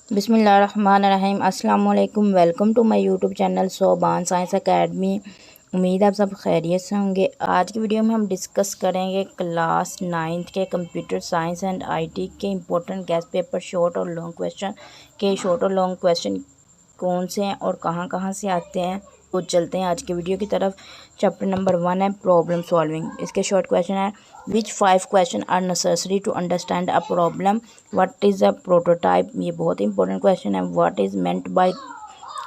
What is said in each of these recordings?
बिस्मिल्लाहिर्रहमानिर्रहीम। अस्सलाम वालेकुम। Welcome to my YouTube channel Soban Science Academy. उम्मीद है आप सब खैरियत से होंगे। आज की वीडियो में हम डिस्कस करेंगे क्लास 9th के कंप्यूटर साइंस एंड आईटी के इम्पोर्टेंट गेस्ट पेपर शॉर्ट और लॉन्ग क्वेश्चन के शॉर्ट और लॉन्ग क्वेश्चन कौन से हैं और कहाँ से आते हैं। तो चलते हैं आज की वीडियो की तरफ। चैप्टर नंबर 1 है प्रॉब्लम सॉल्विंग। इसके शॉर्ट क्वेश्चन है which 5 question are necessary to understand a problem, what is a prototype. ये बहुत इंपॉर्टेंट क्वेश्चन है। What is meant by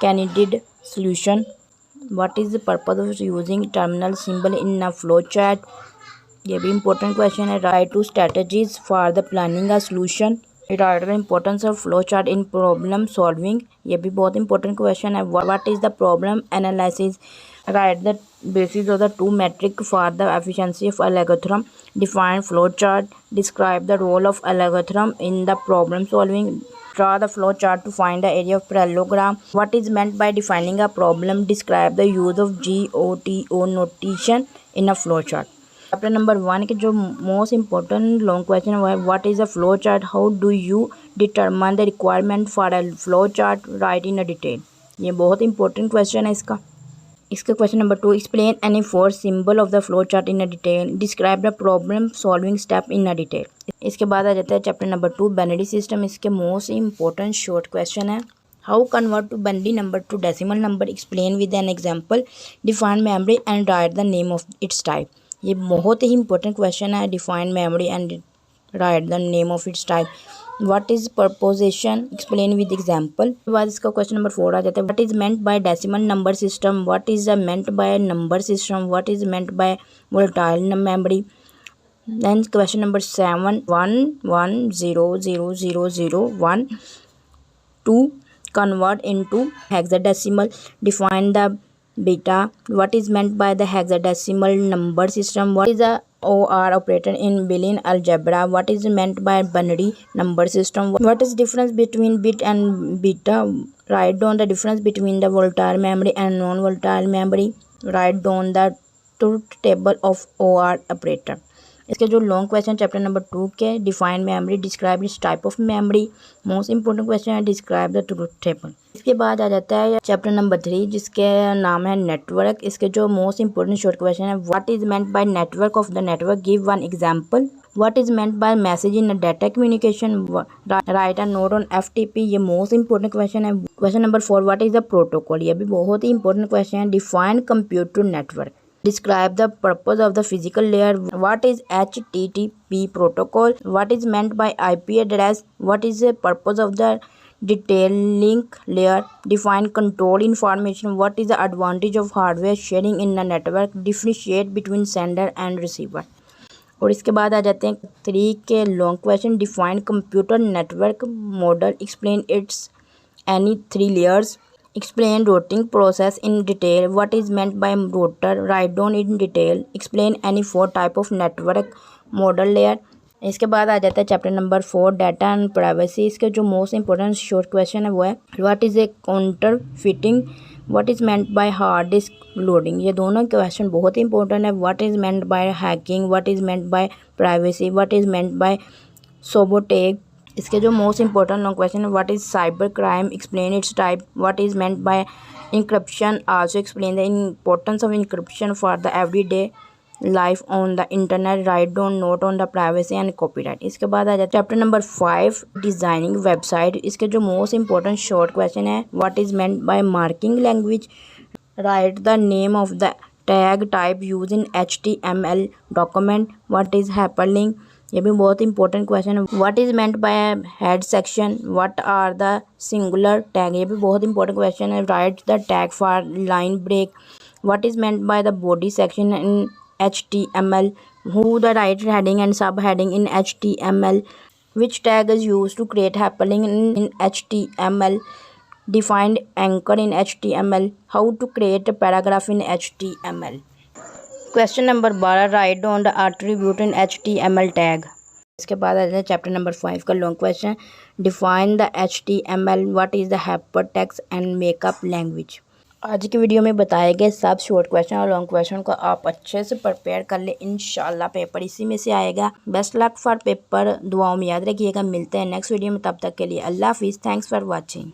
candid solution, what is the purpose of using terminal symbol in a flow chart. ये भी important question है। Write two strategies for the planning a solution, write the importance of flow chart in problem solving. ये भी बहुत important question है। What is the problem analysis, right the basis of the two metric for the efficiency of algorithm, define flow chart, describe the role of algorithm in the problem solving, draw the flow chart to find the area of parallelogram, what is meant by defining a problem, describe the use of GOTO notation in a flow chart। Chapter number 1 के जो most important long question है वो है what is a flow chart, how do you determine the requirement for a flow chart, right in a detail. ये बहुत important question है इसका question number 2, explain any 4 symbol of the flow chart in a detail, describe the problem solving step in a detail. इसके बाद आ जाता है chapter number 2 binary system. इसके मोस्ट इंपॉर्टेंट शॉर्ट क्वेश्चन है how convert to binary number to decimal number, explain with an example, define memory and write the name of its type. ये बहुत ही इंपॉर्टेंट क्वेश्चन है। Define memory and write the name of its type. What is proposition, explain with example. उसके बाद इसका question number 4 आ जाता है what is meant by decimal number system, what is meant by number system, what is meant by volatile memory. Then question number 7, 1 1 0 0 0 0 1 2 convert into hexadecimal, define the beta, what is meant by the hexadecimal number system, what is a OR operator in Boolean algebra, what is meant by binary number system, what is difference between bit and beta, write down the difference between the volatile memory and non-volatile memory, write down the truth table of OR operator। इसके जो long question chapter number 2 के define memory, describe it's type of memory, most important question है describe the truth table. इसके बाद आ जाता है chapter number 3 जिसके नाम है नेटवर्क। इसके जो मोस्ट इंपॉर्टेंट शॉर्ट क्वेश्चन है what is meant bye network of the network, give one example, what is meant bye message in data communication, right a note on FTP। ये most important question है। Question number 4 what is the protocol, ये भी बहुत ही important question है। Define computer network, describe the purpose of the physical layer, what is HTTP protocol, what is meant by IP address, what is the purpose of the detail link layer, define control information, what is the advantage of hardware sharing in a network, differentiate between sender and receiver। और इसके बाद आ जाते हैं 3 के long question, define computer network model, explain it's any 3 layers, explain routing process in detail, what is meant by router, write down in detail, explain any 4 type of network model layer। इसके बाद आ जाता है chapter number 4 data and privacy. इसके जो most important short question है वो है what is a counterfeiting, what is meant by hard disk loading. ये दोनों क्वेश्चन बहुत ही इंपॉर्टेंट है। What is meant by hacking, what is meant by privacy, what is meant by sabotage। इसके जो मोस्ट इंपॉर्टेंट लॉन्ग क्वेश्चन है what is cyber crime, explain its type, what is meant bye encryption, also explain the importance of encryption for the everyday life on the internet, write down note on the privacy and copyright. इसके बाद आ जाता है chapter number 5 designing website. इसके जो most important short question है what is meant by marking language, write the name of the tag type use in HTML document, what is hyperlink. ये भी बहुत इंपॉर्टेंट क्वेश्चन है। What is meant by head section, what are the singular tag. ये भी बहुत important question है। Write the tag for line break, what is meant by the body section in HTML, who the right heading and sub heading in HTML, which tag is use to create hyperlink in HTML, defined anchor in HTML, how to create a paragraph in HTML। Question number 12 write down the attribute in HTML tag. इसके बाद आ जाता है chapter number 5 का long question, define the HTML, what is the hypertext and makeup language. आज की video में बताए गए सब शॉर्ट क्वेश्चन और लॉन्ग क्वेश्चन को आप अच्छे से प्रिपेयर कर ले, इंशाल्लाह पेपर इसी में से आएगा। बेस्ट लक फॉर पेपर, दुआओं में याद रखिएगा। मिलते हैं नेक्स्ट वीडियो में, तब तक के लिए अल्लाह हाफिज़। Thanks for watching.